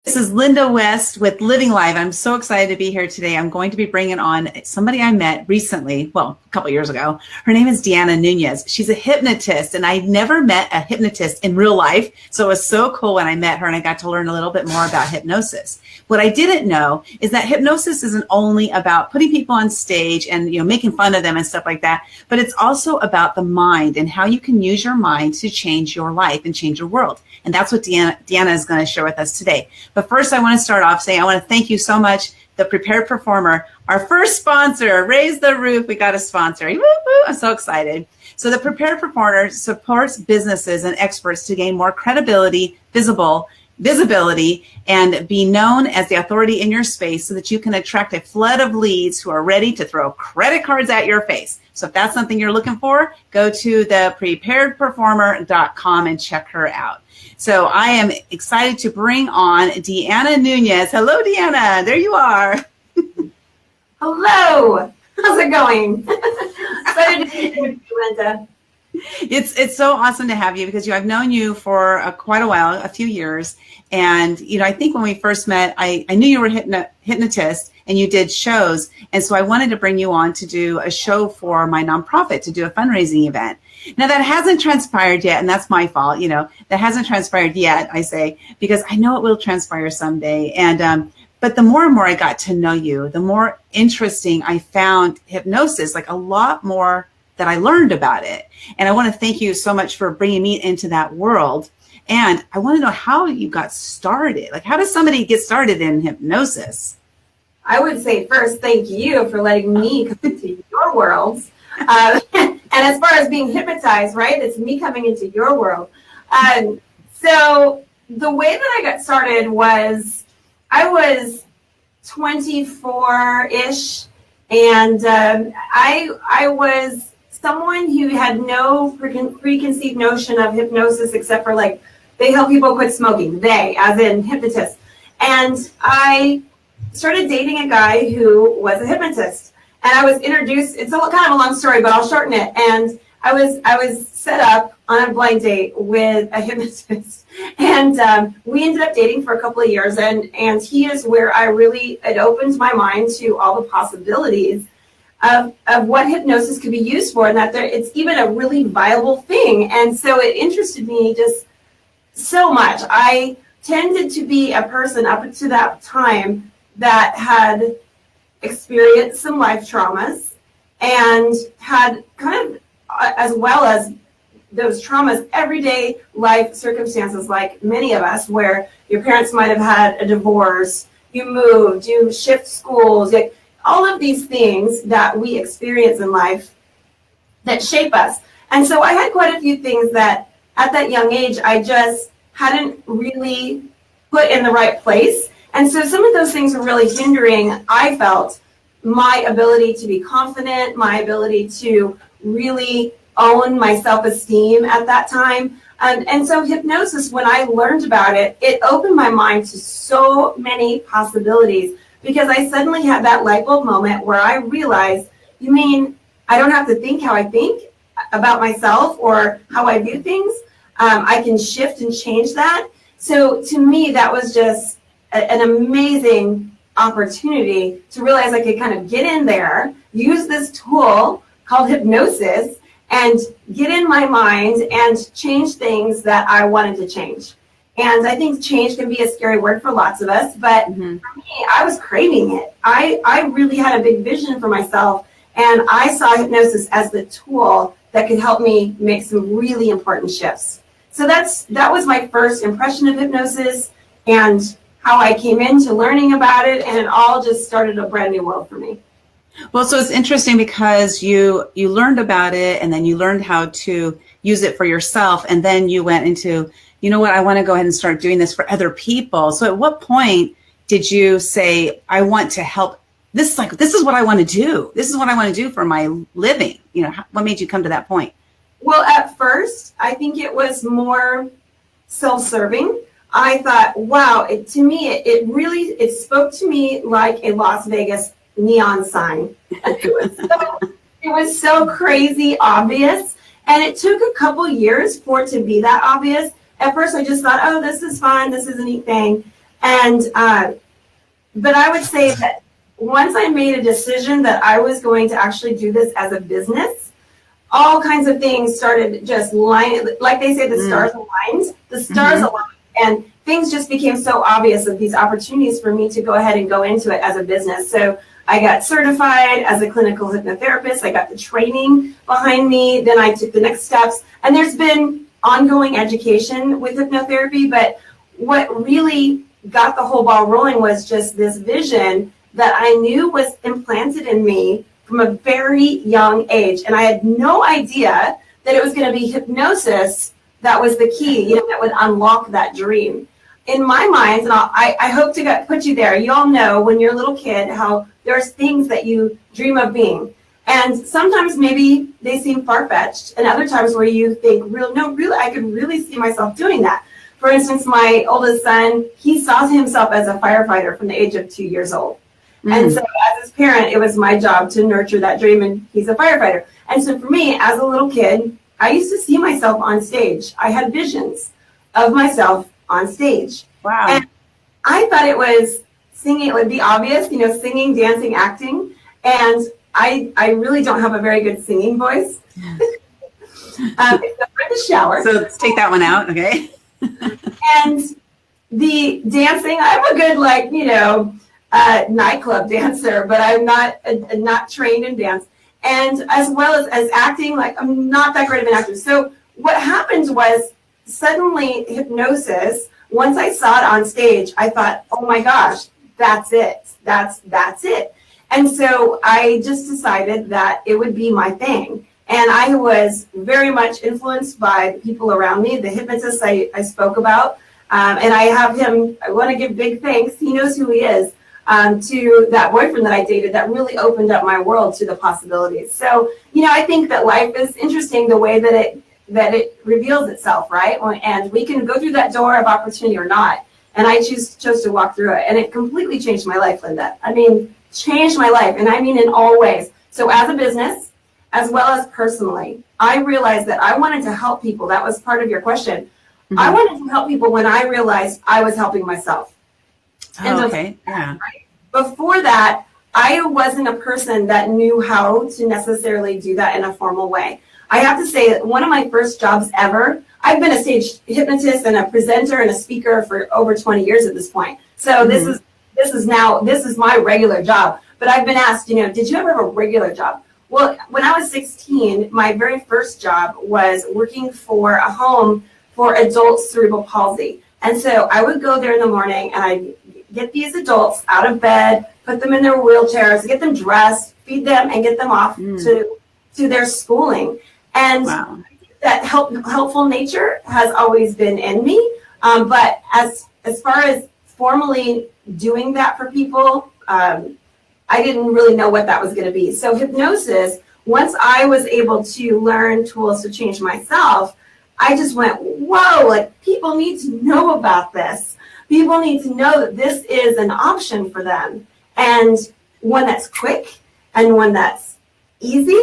This is Linda West with Living Live. I'm so excited to be here today. I'm going to be bringing on somebody I met recently, well, a couple years ago. Her name is Deanna Nunez. She's a hypnotist, and I'd never met a hypnotist in real life. So it was so cool when I met her and I got to learn a little bit more about hypnosis. What I didn't know is that hypnosis isn't only about putting people on stage and, making fun of them and stuff like that, but it's also about the mind and how you can use your mind to change your life and change your world. And that's what Deanna is going to share with us today. But first, I want to start off saying I want to thank you so much, The Prepared Performer, our first sponsor. Raise the roof. We got a sponsor. Woo, woo, I'm so excited. So The Prepared Performer supports businesses and experts to gain more credibility, visibility, and be known as the authority in your space so that you can attract a flood of leads who are ready to throw credit cards at your face. So if that's something you're looking for, go to thepreparedperformer.com and check her out. So I am excited to bring on Deanna Nunez. Hello, Deanna. There you are. Hello. How's it going? Excited to be here with you, Linda. It's so awesome to have you because I've known you for quite a while, a few years. And, I think when we first met, I knew you were a hypnotist and you did shows. And so I wanted to bring you on to do a show for my nonprofit, to do a fundraising event. Now that hasn't transpired yet, and that's my fault, that hasn't transpired yet, I say, because I know it will transpire someday. And, but the more and more I got to know you, the more interesting I found hypnosis, like a lot more that I learned about it. And I want to thank you so much for bringing me into that world. And I want to know how you got started. Like, how does somebody get started in hypnosis? I would say first, thank you for letting me come into your world. And as far as being hypnotized, right, it's me coming into your world. So the way that I got started was I was 24-ish, and I was someone who had no preconceived notion of hypnosis except for like they help people quit smoking. They, as in hypnotists. And I started dating a guy who was a hypnotist. And I was introduced, it's kind of a long story, but I'll shorten it. And I was set up on a blind date with a hypnotist. And we ended up dating for a couple of years. And he is where it opened my mind to all the possibilities of what hypnosis could be used for, and that it's even a really viable thing. And so it interested me just so much. I tended to be a person up to that time that had experienced some life traumas and had kind of, as well as those traumas, everyday life circumstances, like many of us, where your parents might have had a divorce, you moved, you shift schools, like all of these things that we experience in life that shape us. And so I had quite a few things that at that young age, I just hadn't really put in the right place. And so some of those things were really hindering, I felt, my ability to be confident, my ability to really own my self-esteem at that time. And so hypnosis, when I learned about it, it opened my mind to so many possibilities, because I suddenly had that light bulb moment where I realized, you mean I don't have to think how I think about myself or how I view things? I can shift and change that. So to me, that was just an amazing opportunity to realize I could kind of get in there, use this tool called hypnosis, and get in my mind and change things that I wanted to change. And I think change can be a scary word for lots of us, but for me, I was craving it. I really had a big vision for myself, and I saw hypnosis as the tool that could help me make some really important shifts. So that was my first impression of hypnosis and how I came into learning about it, and it all just started a brand new world for me. Well, so it's interesting because you learned about it, and then you learned how to use it for yourself, and then you went into, you know what, I want to go ahead and start doing this for other people. So at what point did you say, I want to help? This is what I want to do. This is what I want to do for my living. What made you come to that point? Well, at first, I think it was more self-serving. I thought, wow, to me, it spoke to me like a Las Vegas neon sign. It was so crazy obvious. And it took a couple years for it to be that obvious. At first, I just thought, oh, this is fun. This is a neat thing. And, but I would say that once I made a decision that I was going to actually do this as a business, all kinds of things started just lining, like they say, the stars aligned, the stars aligned, and things just became so obvious of these opportunities for me to go ahead and go into it as a business. So I got certified as a clinical hypnotherapist. I got the training behind me. Then I took the next steps. And there's been ongoing education with hypnotherapy. But what really got the whole ball rolling was just this vision that I knew was implanted in me from a very young age. And I had no idea that it was going to be hypnosis that was the key, that would unlock that dream. In my mind, and I hope to put you there, you all know when you're a little kid how there's things that you dream of being. And sometimes maybe they seem far-fetched, and other times where you think, really, I could really see myself doing that. For instance, my oldest son, he saw himself as a firefighter from the age of 2 years old. And so as his parent, it was my job to nurture that dream, and he's a firefighter. And so for me, as a little kid, I used to see myself on stage. I had visions of myself on stage. Wow. And I thought it was singing, it would be obvious, singing, dancing, acting. And I really don't have a very good singing voice. Except for the shower. So let's take that one out, okay? And the dancing, I'm a good, nightclub dancer, but I'm not trained in dance. And as well as acting, I'm not that great of an actor. So what happened was suddenly hypnosis, once I saw it on stage, I thought, oh my gosh, that's it. That's it. And so I just decided that it would be my thing. And I was very much influenced by the people around me, the hypnotist I spoke about. And I have him, I want to give big thanks. He knows who he is. To that boyfriend that I dated that really opened up my world to the possibilities. So, I think that life is interesting the way that it reveals itself, right? And we can go through that door of opportunity or not. And I chose to walk through it. And it completely changed my life, Linda. I mean, changed my life. And I mean in all ways. So as a business, as well as personally, I realized that I wanted to help people. That was part of your question. I wanted to help people when I realized I was helping myself. Oh, okay. Yeah. Before that, I wasn't a person that knew how to necessarily do that in a formal way. I have to say that one of my first jobs ever, I've been a stage hypnotist and a presenter and a speaker for over 20 years at this point. So this is my regular job. But I've been asked, did you ever have a regular job? Well, when I was 16, my very first job was working for a home for adults with cerebral palsy. And so I would go there in the morning and I'd get these adults out of bed, put them in their wheelchairs, get them dressed, feed them, and get them off to their schooling. And that helpful nature has always been in me. But as far as formally doing that for people, I didn't really know what that was going to be. So hypnosis, once I was able to learn tools to change myself, I just went, whoa, people need to know about this. People need to know that this is an option for them, and one that's quick and one that's easy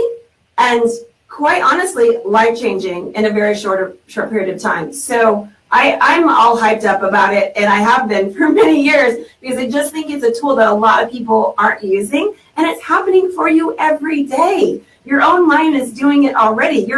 and quite honestly life-changing in a very short period of time. So I'm all hyped up about it, and I have been for many years because I just think it's a tool that a lot of people aren't using, and it's happening for you every day. Your own mind is doing it already.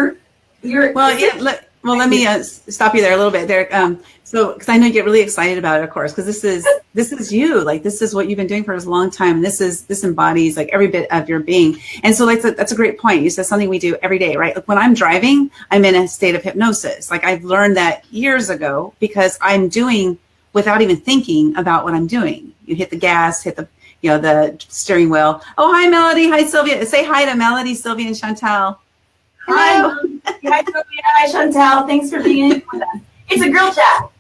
Well, let me stop you there a little bit there. So, because I know you get really excited about it, of course, because this is you, this is what you've been doing for a long time. And this embodies every bit of your being. And so that's a great point. You said something we do every day, right? When I'm driving, I'm in a state of hypnosis. I've learned that years ago because I'm doing without even thinking about what I'm doing. You hit the gas, hit the steering wheel. Oh, hi, Melody. Hi, Sylvia. Say hi to Melody, Sylvia, and Chantal. Hi, hi, Sophia. Hi, Chantal. Thanks for being in with us. It's a girl chat.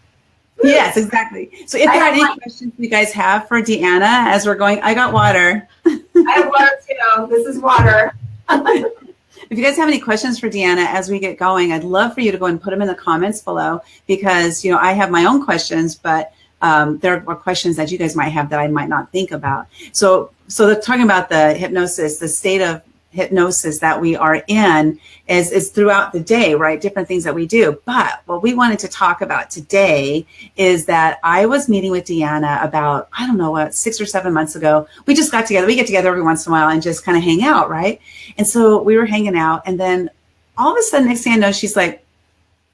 Yes, exactly. So if there are any questions you guys have for Deanna as we're going, I got water. I have water too. This is water. If you guys have any questions for Deanna as we get going, I'd love for you to go and put them in the comments below because, I have my own questions, but there are questions that you guys might have that I might not think about. So they're talking about the hypnosis, the state of hypnosis that we are in is throughout the day, right? Different things that we do. But what we wanted to talk about today is that I was meeting with Deanna about, I don't know what, 6 or 7 months ago. We just got together. We get together every once in a while and just kind of hang out, right? And so we were hanging out, and then all of a sudden, next thing I know, she's like,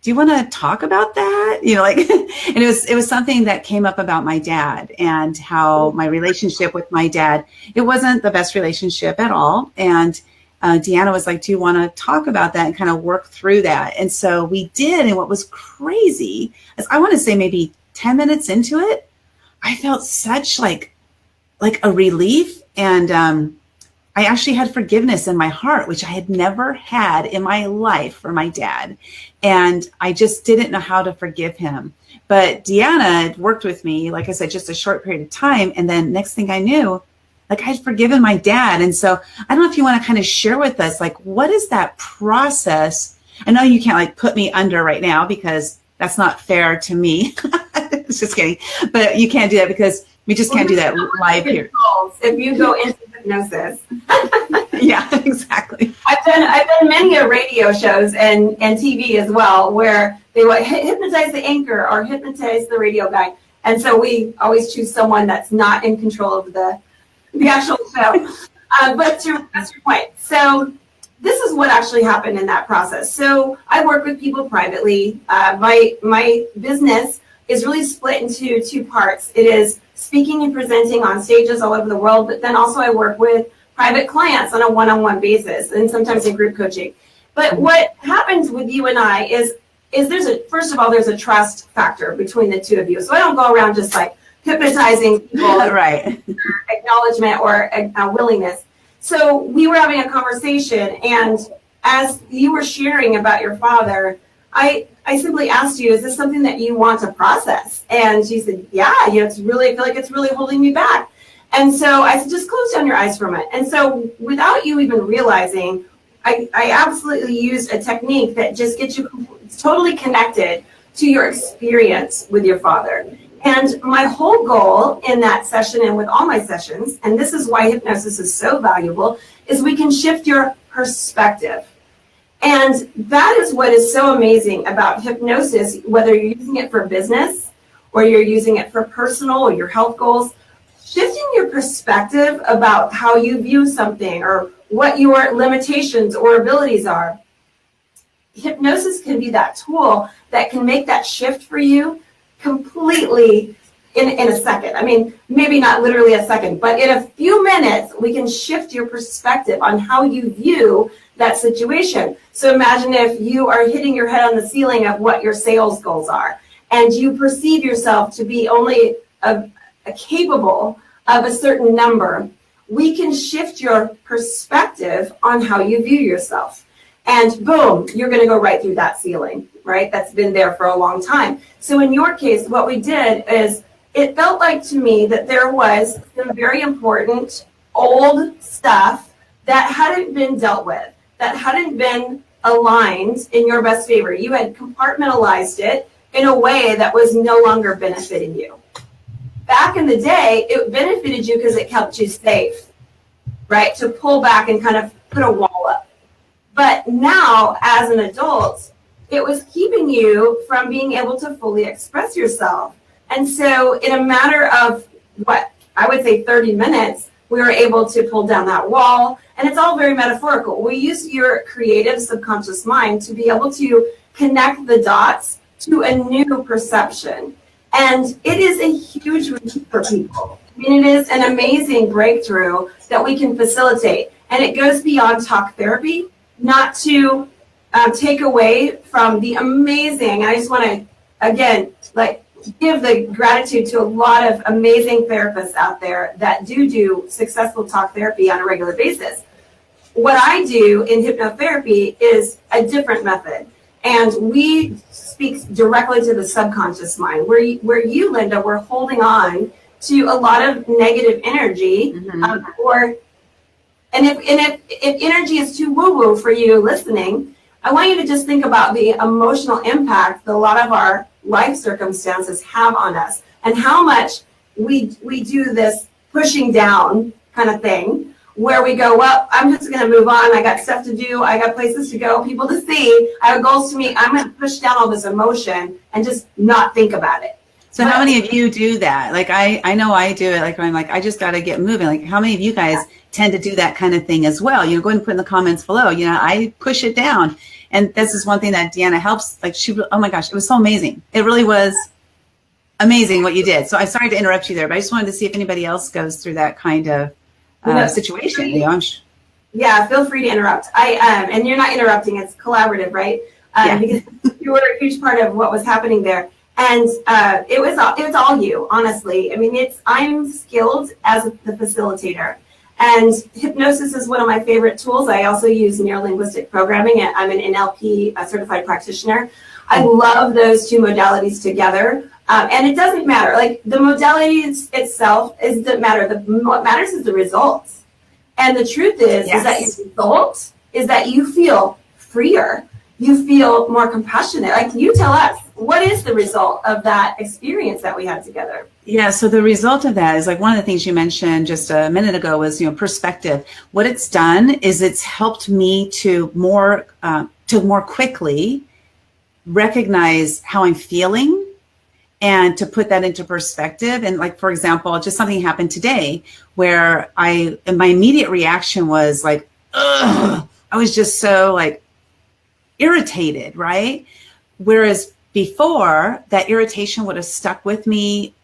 do you want to talk about that? You know, like, and it was something that came up about my dad and how my relationship with my dad, it wasn't the best relationship at all. And Deanna was like, do you want to talk about that and kind of work through that? And so we did. And what was crazy is, I want to say maybe 10 minutes into it, I felt such like a relief. And I actually had forgiveness in my heart, which I had never had in my life for my dad. And I just didn't know how to forgive him. But Deanna had worked with me, like I said, just a short period of time. And then next thing I knew, like, I had forgiven my dad. And so I don't know if you want to kind of share with us, like, what is that process? I know you can't like put me under right now because that's not fair to me. Just kidding. But you can't do that because we just can't do that live here. If you go into hypnosis. Yeah, exactly. I've done many radio shows and TV as well, where they will hypnotize the anchor or hypnotize the radio guy. And so we always choose someone that's not in control of the actual show. But that's your point. So this is what actually happened in that process. So I work with people privately. My business is really split into two parts. It is speaking and presenting on stages all over the world, but then also I work with private clients on a one-on-one basis, and sometimes in group coaching. But what happens with you and I is first of all, there's a trust factor between the two of you. So I don't go around just like hypnotizing people, right? Acknowledgement or willingness. So we were having a conversation, and as you were sharing about your father, I simply asked you, is this something that you want to process? And she said, yeah, I feel like it's really holding me back. And so I said, just close down your eyes for a minute. And so without you even realizing, I absolutely used a technique that just gets you totally connected to your experience with your father. And my whole goal in that session, and with all my sessions, and this is why hypnosis is so valuable, is we can shift your perspective. And that is what is so amazing about hypnosis, whether you're using it for business or you're using it for personal or your health goals. Shifting your perspective about how you view something or what your limitations or abilities are. Hypnosis can be that tool that can make that shift for you completely in a second. I mean, maybe not literally a second, but in a few minutes, we can shift your perspective on how you view that situation. So imagine if you are hitting your head on the ceiling of what your sales goals are, and you perceive yourself to be only capable of a certain number. We can shift your perspective on how you view yourself. And boom, you're going to go right through that ceiling, right? That's been there for a long time. So in your case, what we did is, it felt like to me that there was some very important old stuff that hadn't been dealt with, that hadn't been aligned in your best favor. You had compartmentalized it in a way that was no longer benefiting you. Back in the day, it benefited you because it kept you safe, right? To pull back and kind of put a wall up. But now, as an adult, it was keeping you from being able to fully express yourself. And so in a matter of, what, I would say 30 minutes, we were able to pull down that wall. And it's all very metaphorical. We use your creative subconscious mind to be able to connect the dots to a new perception. And it is a huge relief for people. I mean, it is an amazing breakthrough that we can facilitate. And it goes beyond talk therapy, not to take away from the amazing, I just want to, again, give the gratitude to a lot of amazing therapists out there that do successful talk therapy on a regular basis. What I do in hypnotherapy is a different method. And we speak directly to the subconscious mind, where you, Linda, were holding on to a lot of negative energy, if energy is too woo-woo for you listening, I want you to just think about the emotional impact that a lot of our life circumstances have on us, and how much we do this pushing down kind of thing, where we go, well, I'm just going to move on. I got stuff to do. I got places to go, people to see. I have goals to meet. I'm going to push down all this emotion and just not think about it. So how many of you do that? Like, I know I do it. Like, I'm like, I just got to get moving. Like, how many of you guys tend to do that kind of thing as well? You know, go ahead and put in the comments below. You know, I push it down. And this is one thing that Deanna helps. Like, oh my gosh, it was so amazing. It really was amazing what you did. So I'm sorry to interrupt you there, but I just wanted to see if anybody else goes through that kind of situation. You know, yeah, feel free to interrupt. And you're not interrupting, it's collaborative, right? Because you were a huge part of what was happening there. And it was all you, honestly. I mean, I'm skilled as the facilitator. And hypnosis is one of my favorite tools. I also use neuro-linguistic programming. I'm an NLP certified practitioner. I love those two modalities together. And it doesn't matter. Like, the modalities itself doesn't matter. What matters is the results. And the truth is that your result is that you feel freer. You feel more compassionate. Like, you tell us, what is the result of that experience that we had together? Yeah, so the result of that is, like, one of the things you mentioned just a minute ago was, you know, perspective. What it's done is it's helped me to more quickly recognize how I'm feeling and to put that into perspective. And, like, for example, just something happened today where my immediate reaction was like, ugh, I was just so, like, irritated, right? Whereas before, that irritation would have stuck with me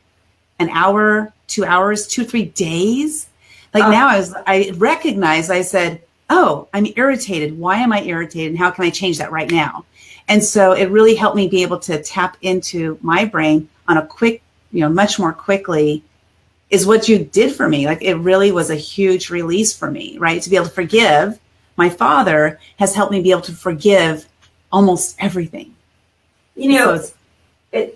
an hour, 2 hours, 2, 3 days. Like, now I recognized, I said, oh, I'm irritated. Why am I irritated? And how can I change that right now? And so it really helped me be able to tap into my brain on a quick, you know, much more quickly, is what you did for me. Like, it really was a huge release for me, right? To be able to forgive. My father has helped me be able to forgive almost everything. You know,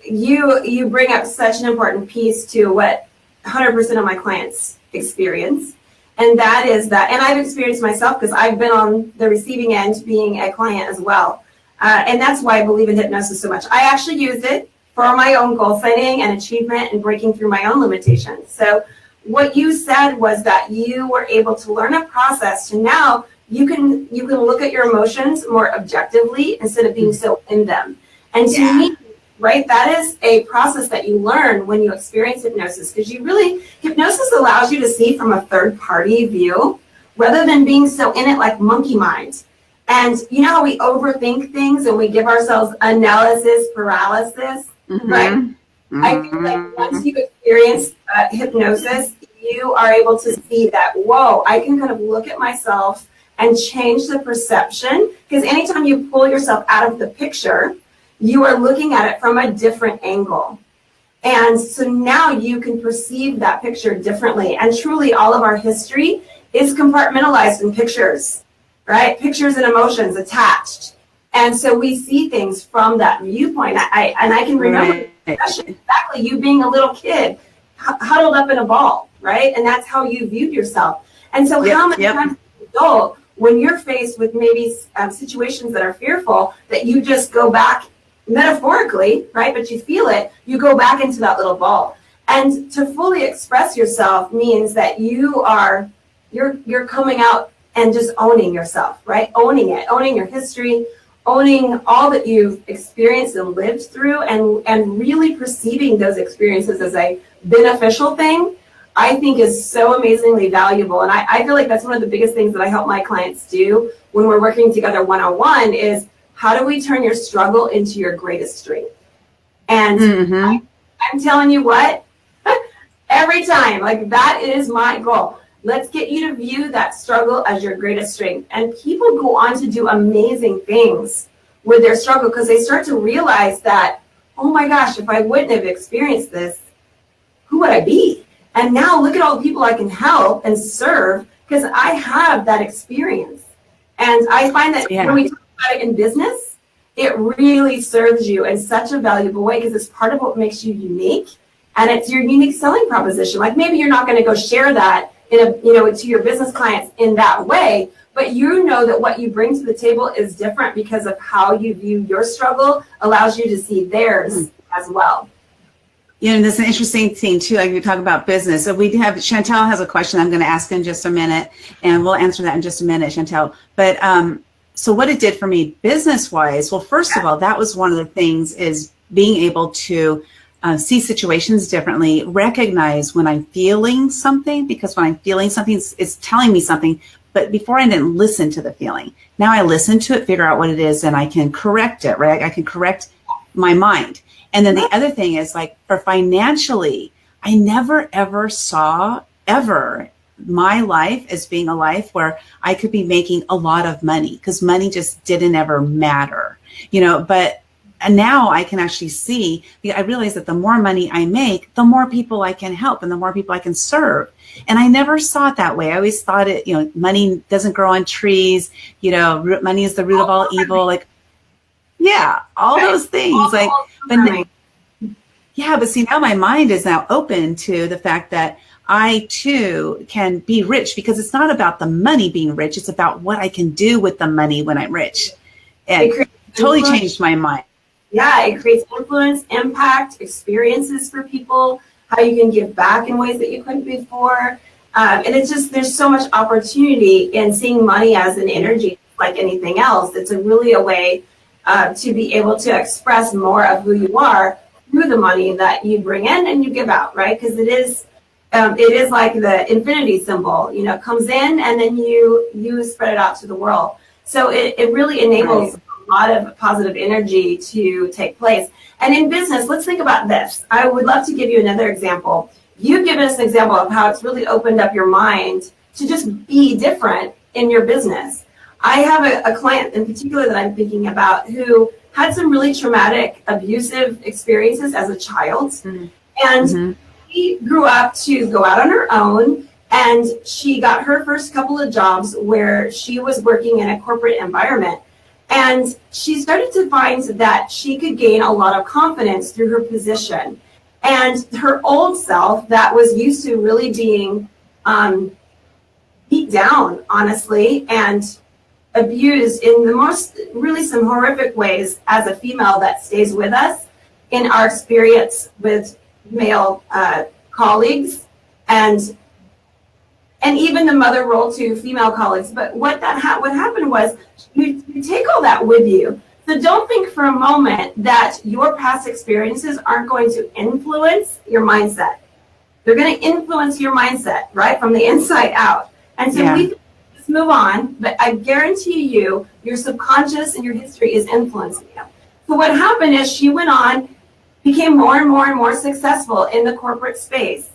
you bring up such an important piece to what 100% of my clients experience. And that is that, and I've experienced myself because I've been on the receiving end being a client as well. And that's why I believe in hypnosis so much. I actually use it for my own goal setting and achievement and breaking through my own limitations. So what you said was that you were able to learn a process to now you can look at your emotions more objectively instead of being so in them. And to me, right, that is a process that you learn when you experience hypnosis, because hypnosis allows you to see from a third party view rather than being so in it like monkey mind. And you know how we overthink things and we give ourselves analysis paralysis, right? I feel like once you experience hypnosis, you are able to see that, whoa, I can kind of look at myself and change the perception, because anytime you pull yourself out of the picture, you are looking at it from a different angle. And so now you can perceive that picture differently. And truly, all of our history is compartmentalized in pictures, right? Pictures and emotions attached. And so we see things from that viewpoint. I can remember exactly you being a little kid huddled up in a ball, right? And that's how you viewed yourself. And so how many times as an adult, when you're faced with maybe situations that are fearful, that you just go back metaphorically, right? But you feel it, you go back into that little ball. And to fully express yourself means that you're coming out and just owning yourself, right? Owning it, owning your history, owning all that you've experienced and lived through, and really perceiving those experiences as a beneficial thing, I think is so amazingly valuable. And I feel like that's one of the biggest things that I help my clients do when we're working together one-on-one is, how do we turn your struggle into your greatest strength? And I'm telling you what, every time, like, that is my goal. Let's get you to view that struggle as your greatest strength. And people go on to do amazing things with their struggle because they start to realize that, oh my gosh, if I wouldn't have experienced this, who would I be? And now look at all the people I can help and serve because I have that experience. And I find that when we talk about it in business, it really serves you in such a valuable way because it's part of what makes you unique. And it's your unique selling proposition. Like, maybe you're not going to go share that to your business clients in that way, but you know that what you bring to the table is different because of how you view your struggle allows you to see theirs as well. You know, there's an interesting thing too, like we talk about business. So we have, Chantel has a question I'm going to ask in just a minute, and we'll answer that in just a minute, Chantel. But so what it did for me business wise, well, first of all, that was one of the things, is being able to see situations differently, recognize when I'm feeling something, because when I'm feeling something, it's telling me something. But before, I didn't listen to the feeling. Now I listen to it, figure out what it is, and I can correct it, right? I can correct my mind. And then the other thing is, like, for financially, I never ever saw ever my life as being a life where I could be making a lot of money, because money just didn't ever matter, you know. But now I can actually see, I realize that the more money I make, the more people I can help and the more people I can serve. And I never saw it that way. I always thought it, you know, money doesn't grow on trees, you know, money is the root of all evil. Like, yeah, all those things. Like, but yeah, but see, now my mind is now open to the fact that I too can be rich, because it's not about the money being rich. It's about what I can do with the money when I'm rich. And it totally changed my mind. Yeah, it creates influence, impact, experiences for people, how you can give back in ways that you couldn't before. And it's just, there's so much opportunity in seeing money as an energy, like anything else. It's really a way to be able to express more of who you are through the money that you bring in and you give out, right? Because it is like the infinity symbol, you know, it comes in and then you spread it out to the world. So it really enables a lot of positive energy to take place. And in business, let's think about this. I would love to give you another example. You've given us an example of how it's really opened up your mind to just be different in your business. I have a client in particular that I'm thinking about who had some really traumatic, abusive experiences as a child. Mm-hmm. And she grew up to go out on her own, and she got her first couple of jobs where she was working in a corporate environment. And she started to find that she could gain a lot of confidence through her position. And her old self that was used to really being beat down, honestly, and abused in the most, really some horrific ways as a female that stays with us in our experience with male colleagues and even the mother role to female colleagues. But what happened was you take all that with you. So don't think for a moment that your past experiences aren't going to influence your mindset. They're going to influence your mindset, right, from the inside out. And so we just move on, but I guarantee you, your subconscious and your history is influencing you. So what happened is she went on, became more and more and more successful in the corporate space,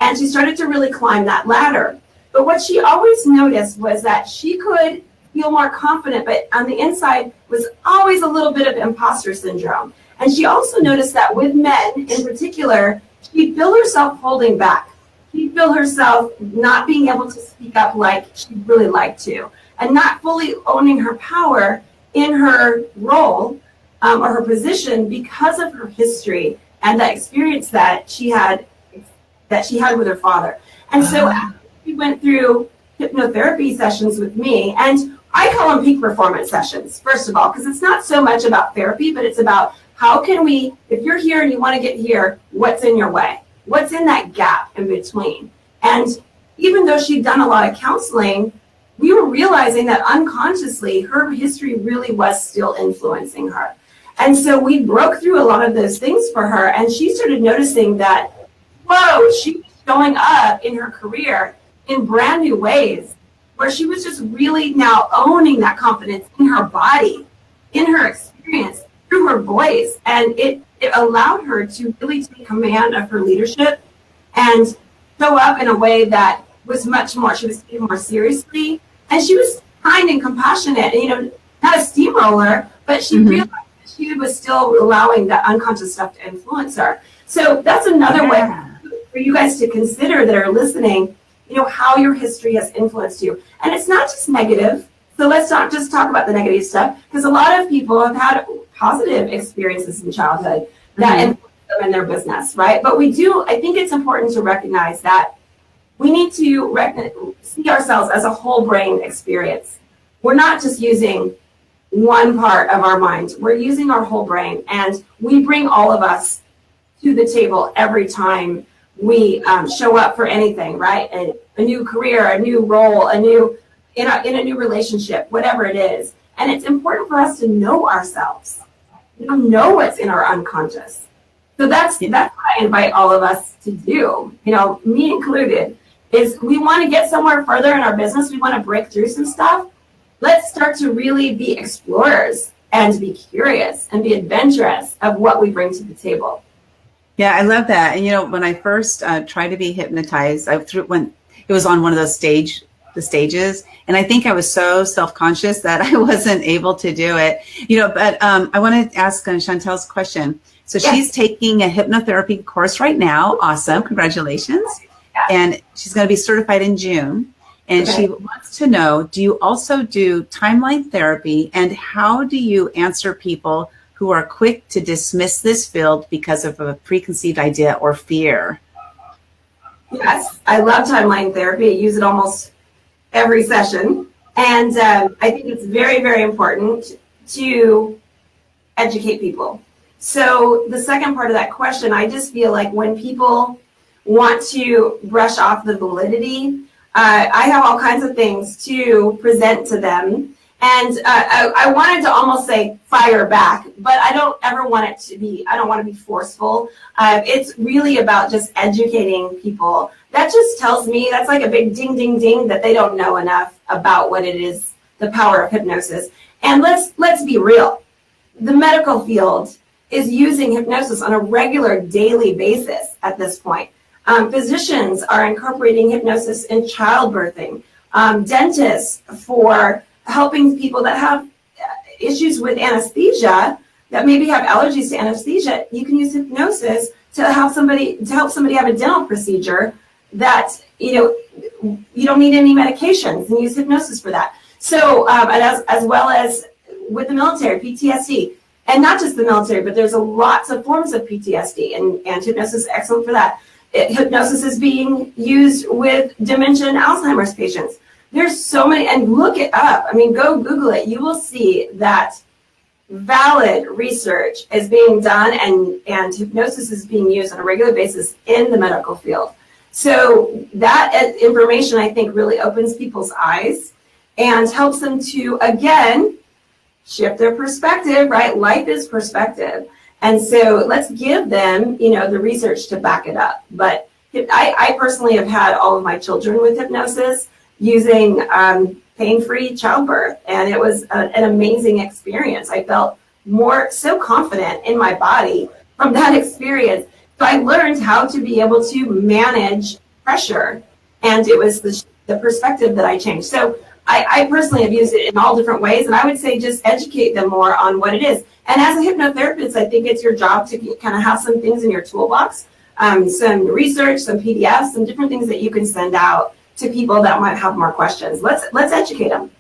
and she started to really climb that ladder. But what she always noticed was that she could feel more confident, but on the inside was always a little bit of imposter syndrome. And she also noticed that with men in particular, she'd feel herself holding back. She'd feel herself not being able to speak up like she'd really like to, and not fully owning her power in her role or her position because of her history and the experience that she had with her father. And so we went through hypnotherapy sessions with me, and I call them peak performance sessions, first of all, because it's not so much about therapy, but it's about how can we, if you're here and you want to get here, what's in your way? What's in that gap in between? And even though she'd done a lot of counseling, we were realizing that unconsciously her history really was still influencing her. And so we broke through a lot of those things for her, and she started noticing that, whoa, she was showing up in her career in brand new ways, where she was just really now owning that confidence in her body, in her experience, through her voice. And it allowed her to really take command of her leadership and show up in a way that was much more, she was taken more seriously. And she was kind and compassionate, and, not a steamroller, but she realized that she was still allowing that unconscious stuff to influence her. So that's another way for you guys to consider that are listening, how your history has influenced you. And it's not just negative. So let's not just talk about the negative stuff, because a lot of people have had positive experiences in childhood that influence them in their business, right? But I think it's important to recognize that we need to see ourselves as a whole brain experience. We're not just using one part of our mind. We're using our whole brain, and we bring all of us to the table every time we show up for anything, right? A new career, a new role, in a new relationship, whatever it is. And it's important for us to know ourselves, know what's in our unconscious. So that's what I invite all of us to do, me included, is we want to get somewhere further in our business. We want to break through some stuff. Let's start to really be explorers and be curious and be adventurous of what we bring to the table. Yeah, I love that. And when I first tried to be hypnotized, when it was on one of those stages, and I think I was so self-conscious that I wasn't able to do it. But I want to ask Chantel's question. So she's taking a hypnotherapy course right now. Awesome, congratulations! And she's going to be certified in June. And she wants to know: do you also do timeline therapy? And how do you answer people who are quick to dismiss this field because of a preconceived idea or fear? Yes, I love timeline therapy. I use it almost every session. And I think it's very, very important to educate people. So the second part of that question, I just feel like when people want to brush off the validity, I have all kinds of things to present to them. And I wanted to almost say fire back, but I don't ever want it to be, I don't want to be forceful. It's really about just educating people. That just tells me, that's like a big ding, ding, ding, that they don't know enough about what it is, the power of hypnosis. And let's be real. The medical field is using hypnosis on a regular daily basis at this point. Physicians are incorporating hypnosis in childbirthing. Dentists for helping people that have issues with anesthesia, that maybe have allergies to anesthesia. You can use hypnosis to help somebody have a dental procedure that you don't need any medications, and use hypnosis for that. So as well as with the military, PTSD, and not just the military, but there's lots of forms of PTSD, and hypnosis is excellent for that. Hypnosis is being used with dementia and Alzheimer's patients. There's so many, and look it up. I mean, go Google it. You will see that valid research is being done, and hypnosis is being used on a regular basis in the medical field. So that information, I think, really opens people's eyes and helps them to, again, shift their perspective, right? Life is perspective. And so let's give them, the research to back it up. But I personally have had all of my children with hypnosis using pain-free childbirth, and it was an amazing experience. I felt so confident in my body from that experience. So I learned how to be able to manage pressure, and it was the perspective that I changed. So I personally have used it in all different ways, and I would say just educate them more on what it is. And as a hypnotherapist, I think it's your job to kind of have some things in your toolbox, some research, some PDFs, some different things that you can send out to people that might have more questions. Let's educate them.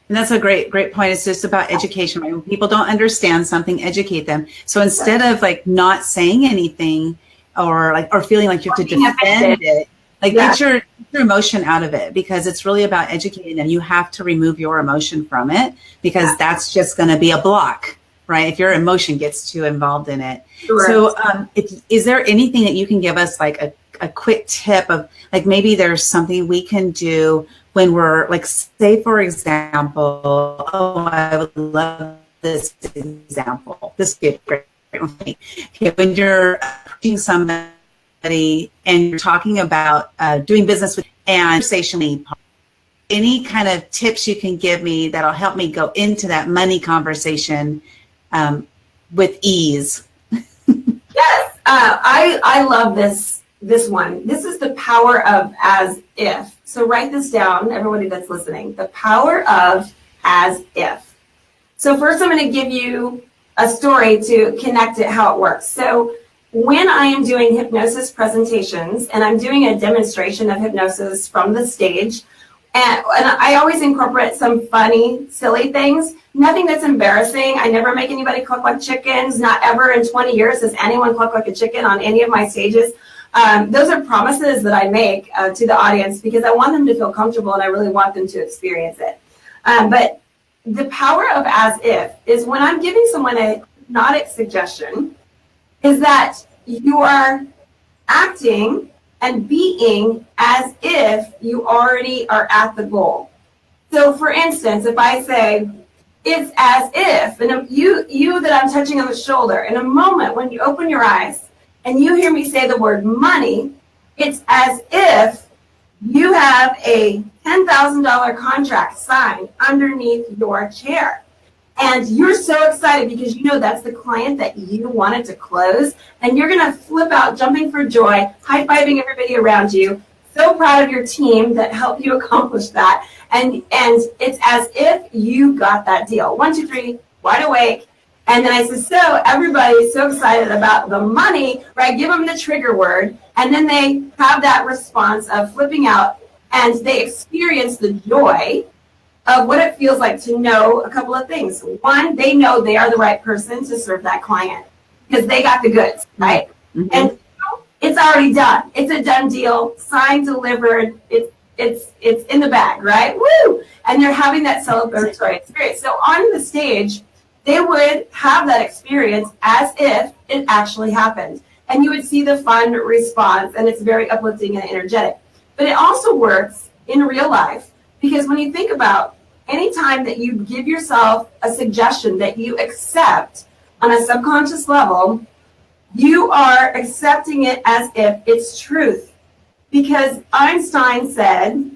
And that's a great point. It's just about education. Right? When people don't understand something, educate them. So instead of not saying anything or feeling like you have to defend it, get your emotion out of it, because it's really about educating them. You have to remove your emotion from it, because that's just going to be a block, right? If your emotion gets too involved in it. Sure. So is there anything that you can give us, like a quick tip of, maybe there's something we can do when we're say, for example, I would love this example. This would be great with me. Okay, when you're approaching somebody and you're talking about doing business with and conversationally, any kind of tips you can give me that'll help me go into that money conversation with ease? Yes, I love this one. This is the power of as if. So write this down, everybody that's listening. The power of as if. So first I'm going to give you a story to connect it, how it works. So when I am doing hypnosis presentations and I'm doing a demonstration of hypnosis from the stage, and I always incorporate some funny, silly things. Nothing that's embarrassing. I never make anybody cluck like chickens. Not ever in 20 years has anyone clucked like a chicken on any of my stages. Those are promises that I make to the audience, because I want them to feel comfortable and I really want them to experience it. But the power of as if is when I'm giving someone a hypnotic suggestion, is that you are acting and being as if you already are at the goal. So for instance, if I say, it's as if, and you that I'm touching on the shoulder, in a moment when you open your eyes and you hear me say the word money, it's as if you have a $10,000 contract signed underneath your chair. And you're so excited because you know that's the client that you wanted to close. And you're going to flip out, jumping for joy, high-fiving everybody around you. So proud of your team that helped you accomplish that. And it's as if you got that deal. 1, 2, 3, wide awake. And then I said, so everybody's so excited about the money, right? Give them the trigger word. And then they have that response of flipping out, and they experience the joy of what it feels like to know a couple of things. One, they know they are the right person to serve that client because they got the goods, right? Mm-hmm. And two, it's already done. It's a done deal, signed, delivered. It's in the bag, right? Woo! And they're having that celebratory experience. So on the stage, they would have that experience as if it actually happened. And you would see the fun response, and it's very uplifting and energetic. But it also works in real life. Because when you think about any time that you give yourself a suggestion that you accept on a subconscious level, you are accepting it as if it's truth. Because Einstein said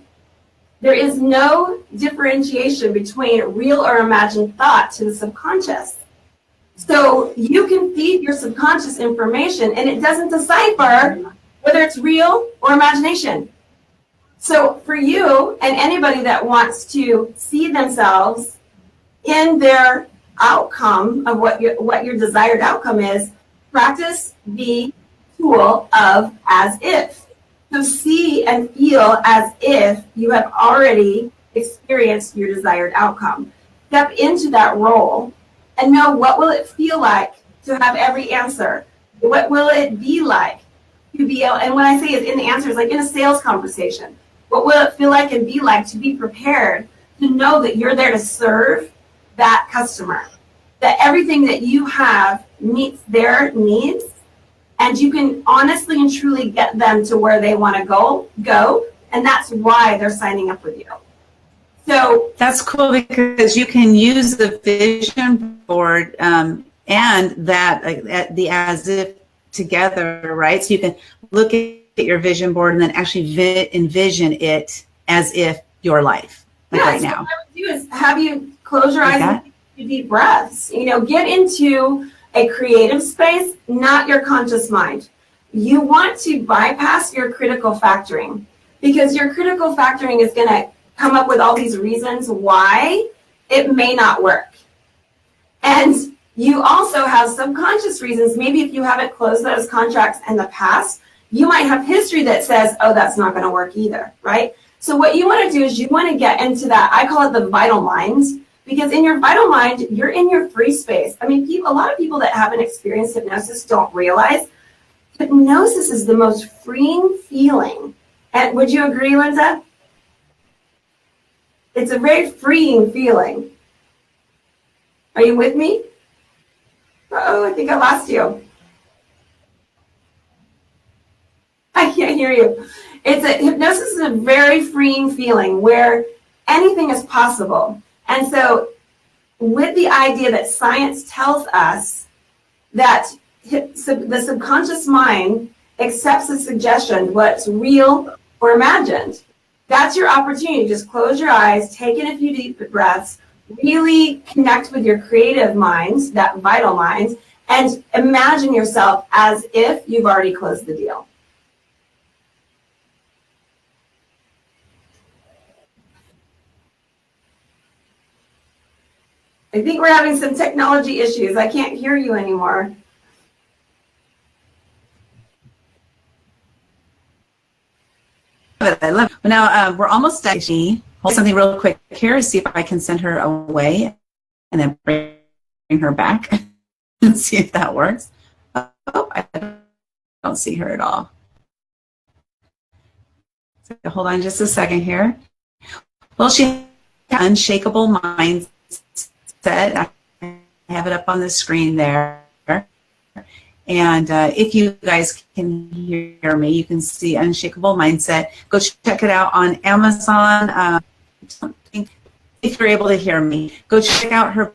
there is no differentiation between real or imagined thought to the subconscious. So you can feed your subconscious information and it doesn't decipher whether it's real or imagination. So for you and anybody that wants to see themselves in their outcome of what your desired outcome is, practice the tool of as if. So see and feel as if you have already experienced your desired outcome. Step into that role and know, what will it feel like to have every answer? What will it be like to be able, and when I say it's in the answers, like in a sales conversation, what will it feel like and be like to be prepared to know that you're there to serve that customer, that everything that you have meets their needs, and you can honestly and truly get them to where they want to go, and that's why they're signing up with you. So that's cool, because you can use the vision board and that the as if together, right? So you can look at your vision board and then actually envision it as if your life, like right now. What I would do is have you close your eyes and take deep breaths. Get into a creative space, not your conscious mind. You want to bypass your critical factoring, because your critical factoring is going to come up with all these reasons why it may not work. And you also have subconscious reasons. Maybe if you haven't closed those contracts in the past, you might have history that says, oh, that's not going to work either, right? So what you want to do is you want to get into that, I call it the vital mind, because in your vital mind, you're in your free space. I mean, a lot of people that haven't experienced hypnosis don't realize hypnosis is the most freeing feeling. And would you agree, Linda? It's a very freeing feeling. Are you with me? Uh-oh, I think I lost you. I can't hear you. Hypnosis is a very freeing feeling where anything is possible. And so with the idea that science tells us that the subconscious mind accepts a suggestion, what's real or imagined, that's your opportunity. Just close your eyes, take in a few deep breaths, really connect with your creative mind, that vital mind, and imagine yourself as if you've already closed the deal. I think we're having some technology issues. I can't hear you anymore. I love it. Now we're almost done. Hold something real quick here, see if I can send her away and then bring her back and see if that works. Oh, I don't see her at all. So hold on just a second here. Well, she has unshakable mindset. I have it up on the screen there. And if you guys can hear me, you can see Unshakable Mindset. Go check it out on Amazon. If you're able to hear me, go check out her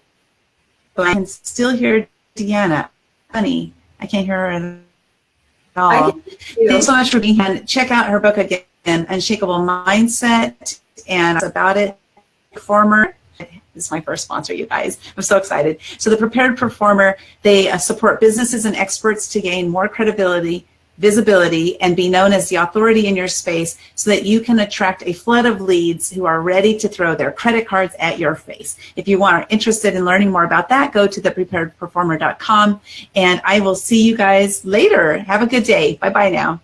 book. I can still hear Deanna. Funny, I can't hear her at all. Thanks so much for being here. Check out her book again, Unshakable Mindset, and that's about it. Performer. This is my first sponsor, you guys. I'm so excited. So the Prepared Performer, they support businesses and experts to gain more credibility, visibility, and be known as the authority in your space so that you can attract a flood of leads who are ready to throw their credit cards at your face. If you are interested in learning more about that, go to thepreparedperformer.com, and I will see you guys later. Have a good day. Bye-bye now.